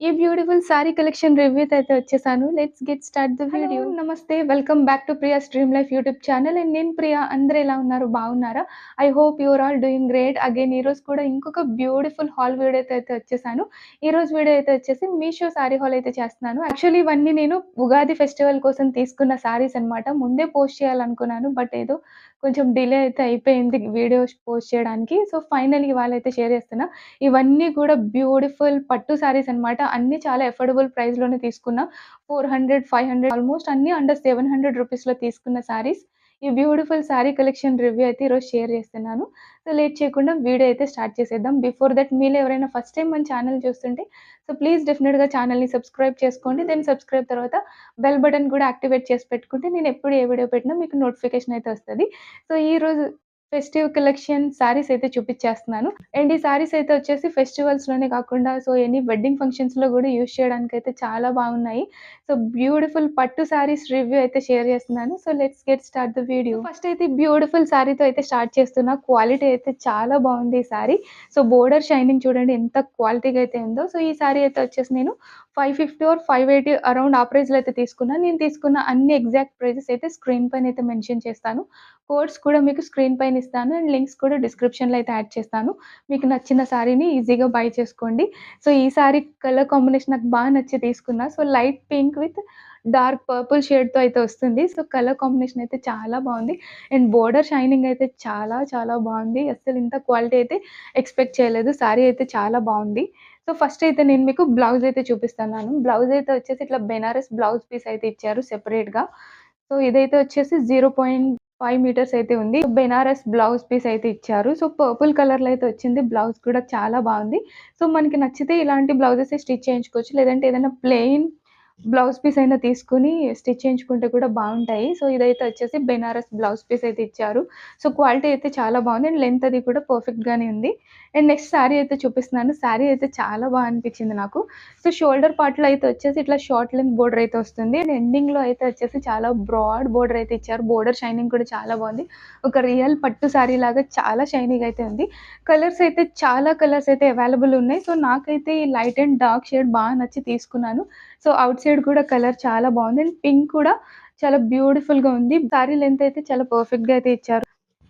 ఈ beautiful sorry collection రివ్యూతో అయితే వచ్చేసాను. Let's get start the video. నమస్తే. Welcome back to Priya's dream life YouTube channel. And నేను ప్రియా. అందరూ ఎలా ఉన్నారు? బాగున్నారా? I hope you are all doing great. Again ఈరోజు కూడా ఇంకొక బ్యూటిఫుల్ హాల్ వీడియోతో అయితే వచ్చేసాను. ఈరోజు వీడియో అయితే వచ్చేసి మీషో సారీ హాల్ అయితే చేస్తున్నాను. యాక్చువల్లీ ఇవన్నీ నేను ఉగాది ఫెస్టివల్ కోసం తీసుకున్న సారీస్ అనమాట. ముందే పోస్ట్ చేయాలనుకున్నాను. బట్ ఏదో కొంచెం డిలే అయితే అయిపోయింది వీడియోస్ పోస్ట్ చేయడానికి. సో ఫైనల్లీ ఇవాళైతే షేర్ చేస్తున్నా. ఇవన్నీ కూడా బ్యూటిఫుల్ పట్టు సారీస్ అనమాట. అన్నీ చాలా అఫోర్డబుల్ ప్రైస్‌లోనే తీసుకున్నా. 400, 500 ఆల్మోస్ట్ అన్నీ అండర్ 700 రూపీస్‌లో తీసుకున్న సారీస్. ఈ బ్యూటిఫుల్ సారీ కలెక్షన్ రివ్యూ అయితే ఈరోజు షేర్ చేస్తున్నాను. సో లేట్ చేయకుండా వీడియో అయితే స్టార్ట్ చేసేద్దాం. బిఫోర్ దట్ మీలో ఎవరైనా ఫస్ట్ టైమ్ మన ఛానల్ చూస్తుంటే సో ప్లీజ్ డెఫినిట్‌గా ఛానల్‌ని సబ్స్క్రైబ్ చేసుకోండి. దెన్ సబ్స్క్రైబ్ తర్వాత బెల్ బటన్ కూడా యాక్టివేట్ చేసి పెట్టుకుంటే నేను ఎప్పుడు ఏ వీడియో పెట్టినా మీకు నోటిఫికేషన్ అయితే వస్తది. సో ఈరోజు ఫెస్టివ్ కలెక్షన్ సారీస్ అయితే చూపిచ్చేస్తున్నాను. అండ్ ఈ సారీస్ అయితే వచ్చేసి ఫెస్టివల్స్‌లోనే కాకుండా సో ఎనీ వెడ్డింగ్ ఫంక్షన్స్‌లో గూడా యూజ్ చేయడానికైతే చాలా బాగున్నాయి. సో బ్యూటిఫుల్ పట్టు సారీస్ రివ్యూ అయితే షేర్ చేస్తున్నాను. So let's get start the video. First అయితే ఈ బ్యూటిఫుల్ సారీతో అయితే స్టార్ట్ చేస్తున్నా. క్వాలిటీ అయితే చాలా బాగుంది ఈ సారీ. సో బోర్డర్ షైనింగ్ చూడండి ఎంత క్వాలిటీగా అయితే ఉందో. సో ఈ సారీ అయితే వచ్చేసి నేను 550 ఆర్ 580 అరౌండ్ ఆ ప్రైస్‌లో అయితే తీసుకున్నా. నేను తీసుకున్న అన్ని ఎగ్జాక్ట్ ప్రైజెస్ అయితే స్క్రీన్ పైన అయితే మెన్షన్ చేస్తాను. కోడ్స్ కూడా మీకు స్క్రీన్ పైన ఇస్తాను. అండ్ లింక్స్ కూడా డిస్క్రిప్షన్‌లో అయితే యాడ్ చేస్తాను. మీకు నచ్చిన సారీని ఈజీగా బై చేసుకోండి. సో ఈ సారీ కలర్ కాంబినేషన్ నాకు బా నచ్చి తీసుకున్నా. So light pink with dark purple షేడ్‌తో అయితే వస్తుంది. సో కలర్ కాంబినేషన్ అయితే చాలా బావుంది. అండ్ బోర్డర్ షైనింగ్ అయితే చాలా చాలా బావుంది. అస్సలు ఇంత క్వాలిటీ అయితే ఎక్స్‌పెక్ట్ చేయలేదు. సారీ అయితే చాలా బావుంది. సో ఫస్ట్ అయితే నేను మీకు బ్లౌజ్ అయితే చూపిస్తున్నాను. బ్లౌజ్ అయితే వచ్చేసి ఇట్లా బెనారస్ బ్లౌజ్ పీస్ అయితే ఇచ్చారు సెపరేట్‌గా. సో ఇదైతే వచ్చేసి 0.5 మీటర్స్ అయితే ఉంది. బెనారస్ బ్లౌజ్ పీస్ అయితే ఇచ్చారు. సో పర్పుల్ కలర్‌లో అయితే వచ్చింది. బ్లౌజ్ కూడా చాలా బావుంది. సో మనకి నచ్చితే ఇలాంటి బ్లౌజెసే స్టిచ్ చేయించుకోవచ్చు. లేదంటే ఏదైనా ప్లెయిన్ బ్లౌజ్ పీస్ అయినా తీసుకొని స్టిచ్ చేయించుకుంటే కూడా బావుంటాయి. సో ఇదైతే వచ్చేసి బెనారస్ బ్లౌజ్ పీస్ అయితే ఇచ్చారు. సో క్వాలిటీ అయితే చాలా బావుంది. అండ్ లెంత్ అది కూడా పర్ఫెక్ట్‌గానే ఉంది. అండ్ నెక్స్ట్ శారీ అయితే చూపిస్తున్నాను. శారీ అయితే చాలా బా అనిపించింది నాకు. సో షోల్డర్ పార్ట్‌లో అయితే వచ్చేసి ఇట్లా షార్ట్ లెంత్ బోర్డర్ అయితే వస్తుంది. అండ్ ఎండింగ్‌లో అయితే వచ్చేసి చాలా బ్రాడ్ బోర్డర్ అయితే ఇచ్చారు. బోర్డర్ షైనింగ్ కూడా చాలా బావుంది. ఒక రియల్ పట్టు శారీ లాగా చాలా షైనీగా అయితే ఉంది. కలర్స్ అయితే చాలా కలర్స్ అయితే అవైలబుల్ ఉన్నాయి. సో నాకైతే ఈ లైట్ అండ్ డార్క్ షేడ్ బా నచ్చి తీసుకున్నాను. సో ఔట్ సైడ్ కూడా కలర్ చాలా బావుంది. అండ్ పింక్ కూడా చాలా బ్యూటిఫుల్‌గా ఉంది. సారీ లెంత్ అయితే చాలా పర్ఫెక్ట్‌గా అయితే ఇచ్చారు.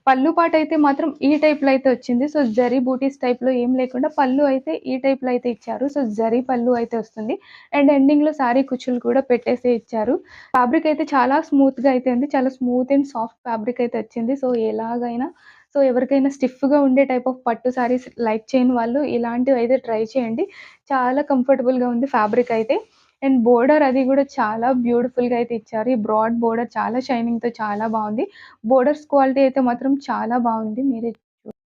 పళ్ళు పాటయితే మాత్రం ఈ టైప్‌లో అయితే వచ్చింది. సో జరీ బూటీస్ టైప్‌లో ఏం లేకుండా పళ్ళు అయితే ఈ టైప్‌లో అయితే ఇచ్చారు. సో జరీ పళ్ళు అయితే వస్తుంది. అండ్ ఎండింగ్‌లో సారీ కుచ్చులు కూడా పెట్టేసే ఇచ్చారు. ఫ్యాబ్రిక్ అయితే చాలా స్మూత్‌గా అయితే ఉంది. చాలా స్మూత్ అండ్ సాఫ్ట్ ఫ్యాబ్రిక్ అయితే వచ్చింది. సో ఎలాగైనా సో ఎవరికైనా స్టిఫ్‌గా ఉండే టైప్ ఆఫ్ పట్టు సారీస్ లైక్ చేయని వాళ్ళు ఇలాంటివైతే ట్రై చేయండి. చాలా కంఫర్టబుల్‌గా ఉంది ఫ్యాబ్రిక్ అయితే. అండ్ బోర్డర్ అది కూడా చాలా బ్యూటిఫుల్‌గా అయితే ఇచ్చారు. ఈ బ్రాడ్ బోర్డర్ చాలా షైనింగ్‌తో చాలా బావుంది. బోర్డర్స్ క్వాలిటీ అయితే మాత్రం చాలా బావుంది.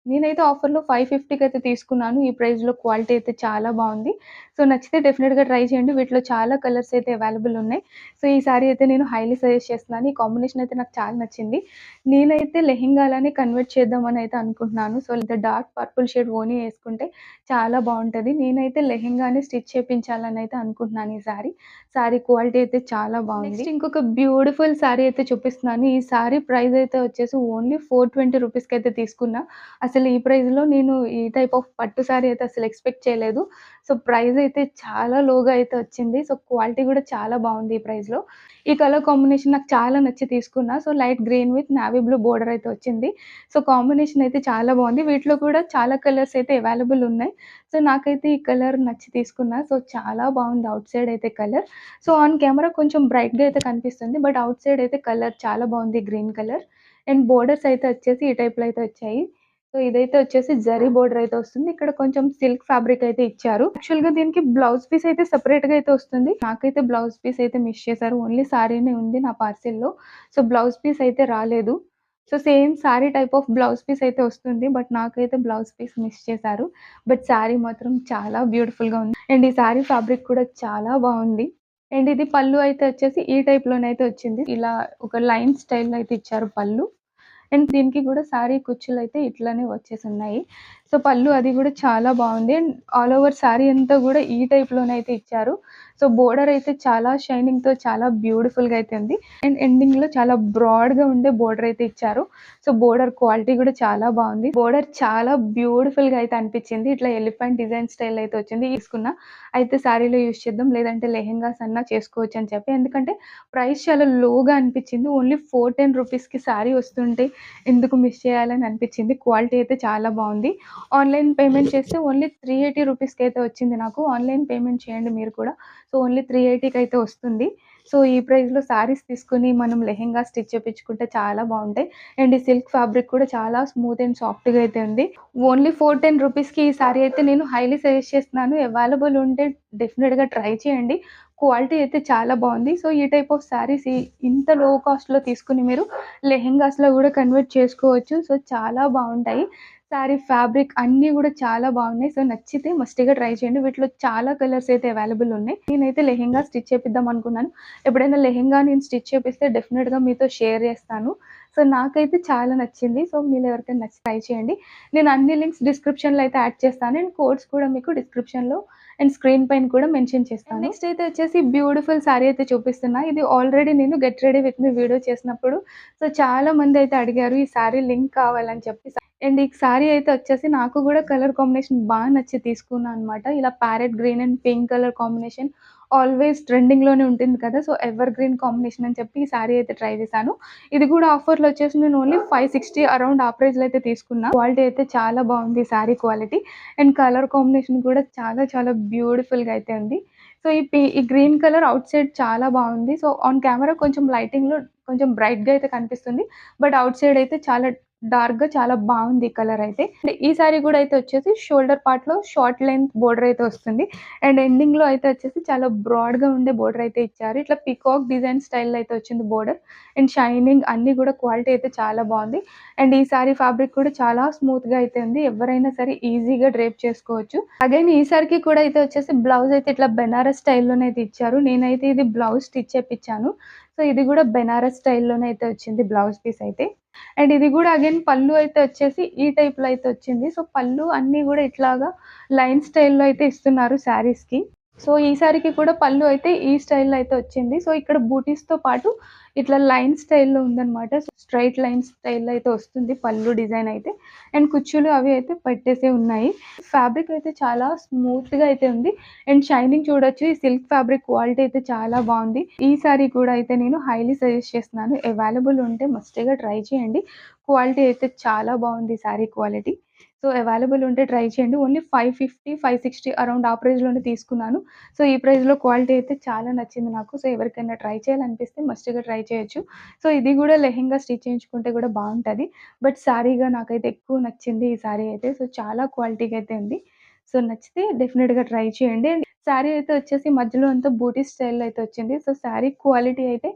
నేనైతే ఆఫర్‌లో 550కి అయితే తీసుకున్నాను. ఈ ప్రైస్‌లో క్వాలిటీ అయితే చాలా బావుంది. సో నచ్చితే డెఫినిట్‌గా ట్రై చేయండి. వీటిలో చాలా కలర్స్ అయితే అవైలబుల్ ఉన్నాయి. సో ఈ సారీ అయితే నేను హైలీ సజెస్ట్ చేస్తున్నాను. ఈ కాంబినేషన్ అయితే నాకు చాలా నచ్చింది. నేనైతే లెహెంగాలానే కన్వర్ట్ చేద్దామని అయితే అనుకుంటున్నాను. సో డార్క్ పర్పుల్ షేడ్ ఓనీ యేసుకుంటే చాలా బావుంటది. నేనైతే లెహెంగానే స్టిచ్ చేపించాలని అయితే అనుకుంటున్నాను ఈ సారీ. సారీ క్వాలిటీ అయితే చాలా బావుంది. నెక్స్ట్ ఇంకొక బ్యూటిఫుల్ సారీ అయితే చూపిస్తున్నాను. ఈ సారీ ప్రైస్ అయితే వచ్చేసి ఓన్లీ 420 రూపీస్‌కి అయితే తీసుకున్నా. అసలు ఈ ప్రైస్‌లో నేను ఈ టైప్ ఆఫ్ పట్టు సారీ అయితే అసలు ఎక్స్‌పెక్ట్ చేయలేదు. సో ప్రైస్ అయితే చాలా లోగా అయితే వచ్చింది. సో క్వాలిటీ కూడా చాలా బావుంది ఈ ప్రైస్‌లో. ఈ కలర్ కాంబినేషన్ నాకు చాలా నచ్చి తీసుకున్నా. So light green with navy blue border అయితే వచ్చింది. సో కాంబినేషన్ అయితే చాలా బావుంది. వీటిలో కూడా చాలా కలర్స్ అయితే అవైలబుల్ ఉన్నాయి. సో నాకైతే ఈ కలర్ నచ్చి తీసుకున్నా. సో చాలా బావుంది ఔట్ సైడ్ అయితే కలర్. సో ఆన్ కెమెరా కొంచెం బ్రైట్‌గా అయితే కనిపిస్తుంది. బట్ ఔట్ సైడ్ అయితే కలర్ చాలా బావుంది గ్రీన్ కలర్. అండ్ బోర్డర్స్ అయితే వచ్చేసి ఈ టైప్‌లో అయితే వచ్చాయి. సో ఇదైతే వచ్చేసి జరీ బోర్డర్ అయితే వస్తుంది. ఇక్కడ కొంచెం సిల్క్ ఫ్యాబ్రిక్ అయితే ఇచ్చారు. యాక్చువల్‌గా దీనికి బ్లౌజ్ పీస్ అయితే సెపరేట్‌గా అయితే వస్తుంది. నాకైతే బ్లౌజ్ పీస్ అయితే మిస్ చేశారు. ఓన్లీ సారీనే ఉంది నా పార్సెల్‌లో. సో బ్లౌజ్ పీస్ అయితే రాలేదు. So same sari type of blouse piece అయితే వస్తుంది. బట్ నాకైతే బ్లౌజ్ పీస్ మిస్ చేశారు. బట్ సారీ మాత్రం చాలా బ్యూటిఫుల్‌గా ఉంది. అండ్ ఈ సారీ ఫ్యాబ్రిక్ కూడా చాలా బావుంది. అండ్ ఇది పళ్ళు అయితే వచ్చేసి ఈ టైప్‌లోనైతే వచ్చింది. ఇలా ఒక లైన్ స్టైల్‌లో అయితే ఇచ్చారు పళ్ళు. అండ్ దీనికి కూడా సారీ కుచ్చులైతే ఇట్లనే వచ్చేసున్నాయి. సో, పళ్ళు అది గూడా చాలా బావుంది. అండ్ ఆల్ ఓవర్ శారీ అంతా గూడా ఈ టైప్‌లోనైతే ఇచ్చారు. సో, బోర్డర్ అయితే చాలా షైనింగ్‌తో చాలా బ్యూటిఫుల్‌గా అయితే ఉంది. అండ్ ఎండింగ్‌లో చాలా బ్రాడ్‌గా ఉండే బోర్డర్ అయితే ఇచ్చారు. సో, బోర్డర్ క్వాలిటీ గూడా చాలా బావుంది. బోర్డర్ చాలా బ్యూటిఫుల్‌గా అయితే అనిపిచ్చింది. ఇట్లా ఎలిఫెంట్ డిజైన్ స్టైల్ అయితే వచ్చింది. తీసుకున్నా. అయితే శారీలో యూజ్ చేద్దాం. లేదంటే లెహెంగాస్ అన్నా చేసుకోవచ్చని చెప్పి. ఎందుకంటే ప్రైస్ చాలా లోగా అనిపిచ్చింది. ఓన్లీ 410 రూపీస్‌కి శారీ వస్తుంటే ఎందుకు మిస్ చేయాలని అనిపిచ్చింది. క్వాలిటీ అయితే చాలా బావుంది. ఆన్‌లైన్ పేమెంట్ చేస్తే ఓన్లీ 380 రూపీస్‌కైతే వచ్చింది నాకు. ఆన్‌లైన్ పేమెంట్ చేయండి మీరు కూడా. సో, ఓన్లీ 380కి అయితే వస్తుంది. సో, ఈ ప్రైస్‌లో శారీస్ తీసుకొని మనం లెహెంగా స్టిచ్ చేపించుకుంటే చాలా బావుంటాయి. అండ్ ఈ సిల్క్ ఫ్యాబ్రిక్ కూడా చాలా స్మూత్ అండ్ సాఫ్ట్‌గా అయితే ఉంది. ఓన్లీ 410 రూపీస్‌కి ఈ శారీ అయితే నేను హైలీ సజెస్ట్ చేస్తున్నాను. అవైలబుల్ ఉంటే డెఫినిట్‌గా ట్రై చేయండి. క్వాలిటీ అయితే చాలా బావుంది. సో, ఈ టైప్ ఆఫ్ శారీస్ ఇంత లో కాస్ట్‌లో తీసుకొని మీరు లెహెంగాస్‌లో గూడా కన్వర్ట్ చేసుకోవచ్చు. సో, చాలా బావుంటాయి. శారీ ఫ్యాబ్రిక్ అన్నీ గూడా చాలా బాగున్నాయి. సో, నచ్చితే మస్ట్‌గా ట్రై చేయండి. వీటిలో చాలా కలర్స్ అయితే అవైలబుల్ ఉన్నాయి. నేనైతే లెహెంగా స్టిచ్ చేపిద్దాం అనుకున్నాను. ఎప్పుడైనా లెహెంగా నేను స్టిచ్ చేపిస్తే డెఫినిట్‌గా మీతో షేర్ చేస్తాను. సో, నాకైతే చాలా నచ్చింది. సో, మీలో ఎవరికైనా నచ్చి ట్రై చేయండి. నేను అన్ని లింక్స్ డిస్క్రిప్షన్‌లో అయితే యాడ్ చేస్తాను. అండ్ కోడ్స్ కూడా మీకు డిస్క్రిప్షన్‌లో అండ్ స్క్రీన్ పైన కూడా మెన్షన్ చేస్తాను. నెక్స్ట్ అయితే వచ్చేసి బ్యూటిఫుల్ శారీ అయితే చూపిస్తున్నా. ఇది ఆల్రెడీ నేను get ready with me video చేసినప్పుడు సో, చాలా మంది అయితే అడిగారు ఈ శారీ లింక్ కావాలని చెప్పి. అండ్ ఈ శారీ అయితే వచ్చేసి నాకు గూడా కలర్ కాంబినేషన్ నచ్చి తీసుకున్నా అనమాట. ఇలా parrot green and pink colour combination always ట్రెండింగ్‌లోనే ఉంటుంది కదా! సో, ఎవర్ గ్రీన్ కాంబినేషన్ అని చెప్పి ఈ శారీ అయితే ట్రై చేశాను. ఇది కూడా ఆఫర్‌లో వచ్చేసి నేను ఓన్లీ 560 అరౌండ్ ఆ ప్రైస్‌లో అయితే తీసుకున్నా. క్వాలిటీ అయితే చాలా బావుంది sari quality. And colour combination కూడా చాలా చాలా బ్యూటిఫుల్‌గా అయితే ఉంది. సో, ఈ గ్రీన్ కలర్ ఔట్ సైడ్ చాలా బావుంది. సో, ఆన్ కెమెరా కొంచెం లైటింగ్‌లో కొంచెం బ్రైట్‌గా అయితే కనిపిస్తుంది. బట్ ఔట్ సైడ్ అయితే చాలా డార్క్‌గా చాలా బావుంది ఈ కలర్ అయితే. ఈ సారీ కూడా అయితే వచ్చేసి షోల్డర్ పార్ట్‌లో షార్ట్ లెంత్ బోర్డర్ అయితే వస్తుంది. అండ్ ఎండింగ్‌లో అయితే వచ్చేసి చాలా బ్రాడ్‌గా ఉండే బోర్డర్ అయితే ఇచ్చారు. ఇట్లా పీకాక్ డిజైన్ స్టైల్‌లో అయితే వచ్చింది బోర్డర్. అండ్ షైనింగ్ అన్నీ కూడా క్వాలిటీ అయితే చాలా బావుంది. అండ్ ఈ సారీ ఫ్యాబ్రిక్ కూడా చాలా స్మూత్‌గా అయితే ఉంది. ఎవరైనా సరే ఈజీగా డ్రేప్ చేసుకోవచ్చు. అగైన్ ఈ సారీకి కూడా అయితే వచ్చేసి బ్లౌజ్ అయితే ఇట్లా బెనారస్ స్టైల్‌లోనే అయితే ఇచ్చారు. నేనైతే ఇది బ్లౌజ్ స్టిచ్ చేపిచ్చాను. సో, ఇది కూడా బెనారస్ స్టైల్‌లోనే అయితే వచ్చింది బ్లౌజ్ పీస్ అయితే. అండ్ ఇది గూడా అగైన్ పళ్ళు అయితే వచ్చేసి ఈ టైప్‌లో అయితే వచ్చింది. సో, పళ్ళు అన్నీ గూడా ఇట్లాగా లైన్ స్టైల్‌లో అయితే ఇస్తున్నారు శారీస్‌కి. సో, ఈ సారీకి కూడా పళ్ళు అయితే ఈ స్టైల్‌లో అయితే వచ్చింది. సో, ఇక్కడ బూటీస్‌తో పాటు ఇట్లా లైన్ స్టైల్‌లో ఉందనమాట. స్ట్రెయిట్ లైన్ స్టైల్‌లో అయితే వస్తుంది పళ్ళు డిజైన్ అయితే. అండ్ కుచ్చులు అవి అయితే పెట్టేసే ఉన్నాయి. ఫ్యాబ్రిక్ అయితే చాలా స్మూత్‌గా అయితే ఉంది. అండ్ షైనింగ్ చూడొచ్చు. ఈ సిల్క్ ఫ్యాబ్రిక్ క్వాలిటీ అయితే చాలా బావుంది. ఈ సారీ కూడా అయితే నేను హైలీ సజెస్ట్ చేస్తున్నాను. అవైలబుల్ ఉంటే మస్ట్‌గా ట్రై చేయండి. క్వాలిటీ అయితే చాలా బావుంది సారీ క్వాలిటీ. సో, అవైలబుల్ ఉంటే ట్రై చేయండి. ఓన్లీ 550, 560 అరౌండ్ ఆ ప్రైస్‌లోనే తీసుకున్నాను. సో, ఈ ప్రైస్‌లో క్వాలిటీ అయితే చాలా నచ్చింది నాకు. సో, ఎవరికైనా ట్రై చేయాలనిపిస్తే మస్ట్‌గా ట్రై చేయొచ్చు. సో, ఇది గూడా లెహెంగా స్టిచ్ చేయించుకుంటే గూడా బావుంటది. బట్ శారీగా నాకైతే ఎక్కువ నచ్చింది ఈ శారీ అయితే. సో, చాలా క్వాలిటీగా అయితే ఉంది. సో, నచ్చితే డెఫినిట్‌గా ట్రై చేయండి. అండ్ శారీ అయితే వచ్చేసి మధ్యలో అంతా బూటీ స్టైల్‌లో అయితే వచ్చింది. సో, శారీ క్వాలిటీ అయితే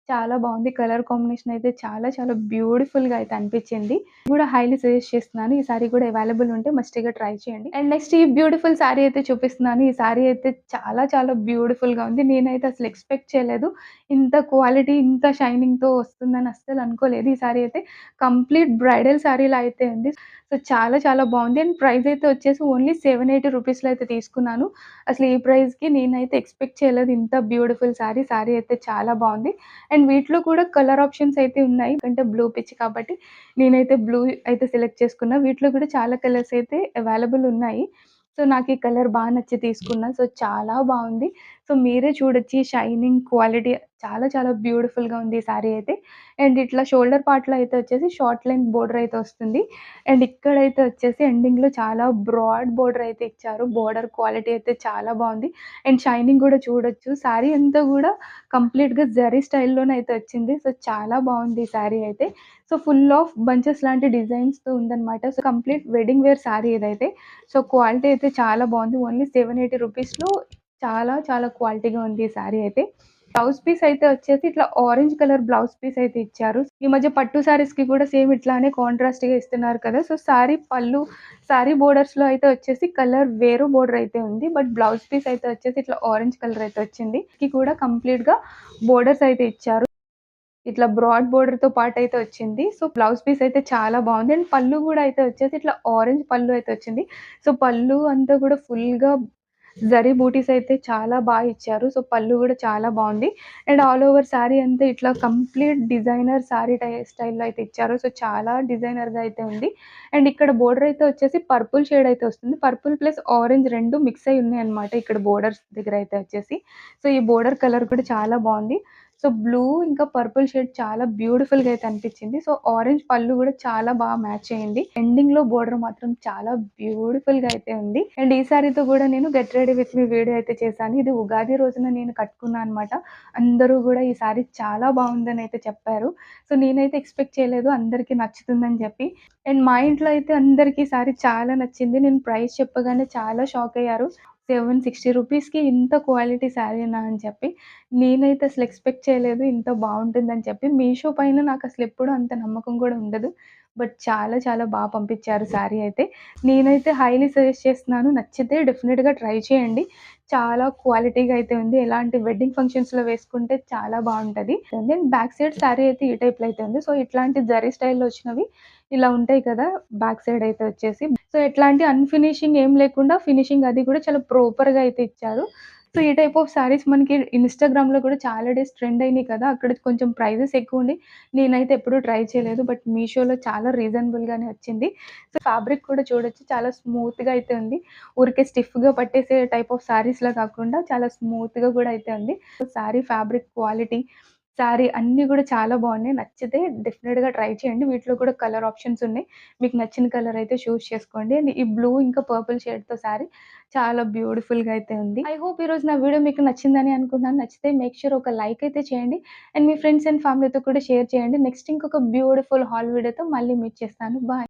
చాలా బావుంది. కలర్ కాంబినేషన్ అయితే చాలా చాలా బ్యూటిఫుల్‌గా అయితే అనిపిచ్చింది. కూడా హైలీ సజెస్ట్ చేస్తున్నాను. ఈ సారీ కూడా అవైలబుల్ ఉంటే మస్ట్‌గా ట్రై చేయండి. అండ్ నెక్స్ట్ ఈ బ్యూటిఫుల్ సారీ అయితే చూపిస్తున్నాను. ఈ సారీ అయితే చాలా చాలా బ్యూటిఫుల్‌గా ఉంది. నేనైతే అసలు ఎక్స్‌పెక్ట్ చేయలేదు. ఇంత క్వాలిటీ, ఇంత షైనింగ్‌తో వస్తుందని అస్సలు అనుకోలేదు. ఈ సారీ అయితే కంప్లీట్ బ్రైడల్ సారీలా అయితే ఉంది. సో, చాలా చాలా బావుంది. అండ్ ప్రైస్ అయితే వచ్చేసి ఓన్లీ 780 రూపీస్‌లో అయితే తీసుకున్నాను. అసలు ఈ ప్రైస్‌కి నేనైతే ఎక్స్‌పెక్ట్ చేయలేదు ఇంత బ్యూటిఫుల్ సారీ. సారీ అయితే చాలా బావుంది. అండ్ వీటిలో కూడా కలర్ ఆప్షన్స్ అయితే ఉన్నాయి. అంటే బ్లూ పిచ్ కాబట్టి నేనైతే బ్లూ అయితే సెలెక్ట్ చేసుకున్నా. వీటిలో కూడా చాలా కలర్స్ అయితే అవైలబుల్ ఉన్నాయి. సో, నాకు ఈ కలర్ నచ్చి తీసుకున్నా. సో, చాలా బావుంది. సో, మీరే చూడొచ్చు ఈ షైనింగ్ క్వాలిటీ చాలా చాలా బ్యూటిఫుల్‌గా ఉంది ఈ సారీ అయితే. అండ్ ఇట్లా షోల్డర్ పార్ట్‌లో అయితే వచ్చేసి షార్ట్ లెంత్ బోర్డర్ అయితే వస్తుంది. అండ్ ఇక్కడైతే వచ్చేసి ఎండింగ్‌లో చాలా బ్రాడ్ బోర్డర్ అయితే ఇచ్చారు. బోర్డర్ క్వాలిటీ అయితే చాలా బావుంది. అండ్ షైనింగ్ కూడా చూడొచ్చు. సారీ అంతా కూడా కంప్లీట్‌గా జరీ స్టైల్‌లోనే అయితే వచ్చింది. సో, చాలా బావుంది ఈ సారీ అయితే. సో, ఫుల్ ఆఫ్ బంచెస్ లాంటి డిజైన్స్‌తో ఉందనమాట. So, complete wedding wear sari ఇదైతే. సో, క్వాలిటీ అయితే చాలా బావుంది. ఓన్లీ 780 రూపీస్‌లో చాలా చాలా క్వాలిటీగా ఉంది ఈ సారీ అయితే. బ్లౌజ్ పీస్ అయితే వచ్చేసి ఇట్లా ఆరెంజ్ కలర్ బ్లౌజ్ పీస్ అయితే ఇచ్చారు. ఈ మధ్య పట్టు సారీస్‌కి కూడా సేమ్ ఇట్లానే కాంట్రాస్ట్‌గా ఇస్తున్నారు కదా! సో, సారీ పళ్ళు, సారీ బోర్డర్స్‌లో అయితే వచ్చేసి కలర్ వేరు బోర్డర్ అయితే ఉంది. బట్ బ్లౌజ్ పీస్ అయితే వచ్చేసి ఇట్లా ఆరెంజ్ కలర్ అయితే వచ్చింది. ఇది కూడా కంప్లీట్‌గా బోర్డర్స్ అయితే ఇచ్చారు. ఇట్లా బ్రాడ్ బోర్డర్‌తో పాటయితే వచ్చింది. సో, బ్లౌజ్ పీస్ అయితే చాలా బావుంది. అండ్ పళ్ళు గూడా అయితే వచ్చేసి ఇట్లా ఆరెంజ్ పళ్ళు అయితే వచ్చింది. సో, పళ్ళు అంతా గూడా ఫుల్‌గా జరీ బూటీస్ అయితే చాలా ఇచ్చారు. సో, పళ్ళు గూడా చాలా బావుంది. అండ్ ఆల్ ఓవర్ శారీ అంతా ఇట్లా కంప్లీట్ డిజైనర్ శారీ స్టైల్‌లో అయితే ఇచ్చారు. సో, చాలా డిజైనర్‌గా అయితే ఉంది. అండ్ ఇక్కడ బోర్డర్ అయితే వచ్చేసి పర్పుల్ షేడ్ అయితే వస్తుంది. పర్పుల్ ప్లస్ ఆరెంజ్ 2 మిక్స్ అయ్యి ఉన్నాయన్నమాట ఇక్కడ బోర్డర్స్ దగ్గర అయితే వచ్చేసి. సో, ఈ బోర్డర్ కలర్ కూడా చాలా బావుంది. సో, బ్లూ ఇంకా పర్పుల్ షేడ్ చాలా బ్యూటిఫుల్‌గా అయితే అనిపిచ్చింది. సో, ఆరెంజ్ పళ్ళు గూడా చాలా మ్యాచ్ అయింది. ఎండింగ్‌లో బోర్డర్ మాత్రం చాలా బ్యూటిఫుల్‌గా అయితే ఉంది. అండ్ ఈ సారీతో గూడా నేను get ready with me video అయితే చేశాను. ఇది ఉగాది రోజున నేను కట్టుకున్నా అనమాట. అందరూ గూడా ఈ సారీ చాలా బావుందని అయితే చెప్పారు. సో, నేనైతే ఎక్స్‌పెక్ట్ చేయలేదు అందరికి నచ్చుతుందని చెప్పి. అండ్ మా ఇంట్లో అయితే అందరికి ఈ సారీ చాలా నచ్చింది. నేను ప్రైస్ చెప్పగానే చాలా షాక్ అయ్యారు. 760 రూపీస్‌కి ఇంత క్వాలిటీ శారీనా అని చెప్పి. నేనైతే అసలు ఎక్స్‌పెక్ట్ చేయలేదు ఇంత బావుంటుందని చెప్పి. మీషో పైన నాకసలెప్పుడు అంత నమ్మకం కూడా ఉండదు. బట్ చాలా పంపించారు శారీ అయితే. నేనైతే హైలీ సజెస్ట్ చేస్తున్నాను. నచ్చితే డెఫినిట్‌గా ట్రై చేయండి. చాలా క్వాలిటీగా అయితే ఉంది. ఎలాంటి వెడ్డింగ్ ఫంక్షన్స్‌లో వేసుకుంటే చాలా బావుంటది. దెన్ బ్యాక్ సైడ్ శారీ అయితే ఈ టైప్‌లో అయితే ఉంది. సో, ఇట్లాంటి జరీ స్టైల్‌లో వచ్చినవి ఇలా ఉంటాయి కదా! బ్యాక్ సైడ్ అయితే వచ్చేసి. సో, ఎట్లాంటి అన్‌ఫినిషింగ్ ఏం లేకుండా ఫినిషింగ్ అది కూడా చాలా ప్రాపర్‌గా అయితే ఇచ్చారు. సో, ఈ టైప్ ఆఫ్ శారీస్ మనకి ఇన్‌స్టాగ్రామ్‌లో కూడా చాలా డేస్ ట్రెండ్ అయినాయి కదా! అక్కడ కొంచెం ప్రైజెస్ ఎక్కువుండి నేనైతే ఎప్పుడూ ట్రై చేయలేదు. బట్ మీషోలో చాలా రీజనబుల్‌గానే వచ్చింది. సో, ఫ్యాబ్రిక్ కూడా చూడొచ్చు చాలా స్మూత్‌గా అయితే ఉంది. ఊరికే స్టిఫ్‌గా పట్టేసే టైప్ ఆఫ్ శారీస్‌లా కాకుండా చాలా స్మూత్‌గా కూడా అయితే ఉంది. So, sari fabric quality, sari అన్నీ గూడా చాలా బావున్నాయి. నచ్చితే డెఫినిట్‌గా ట్రై చేయండి. వీటిలో కూడా కలర్ ఆప్షన్స్ ఉన్నాయి. మీకు నచ్చిన కలర్ అయితే చూజ్ చేసుకోండి. అండ్ ఈ బ్లూ ఇంకా పర్పుల్ షేడ్‌తో శారీ చాలా బ్యూటిఫుల్‌గా అయితే ఉంది. ఐ హోప్ ఈరోజు నా వీడియో మీకు నచ్చిందని అనుకుంటున్నాను. నచ్చితే మేక్ ష్యూర్ ఒక లైక్ అయితే చేయండి. అండ్ మీ ఫ్రెండ్స్ అండ్ ఫ్యామిలీతో కూడా షేర్ చేయండి. నెక్స్ట్ ఇంకొక బ్యూటిఫుల్ హాల్ వీడియోతో మళ్ళీ మీట్ చేస్తాను. బాయ్.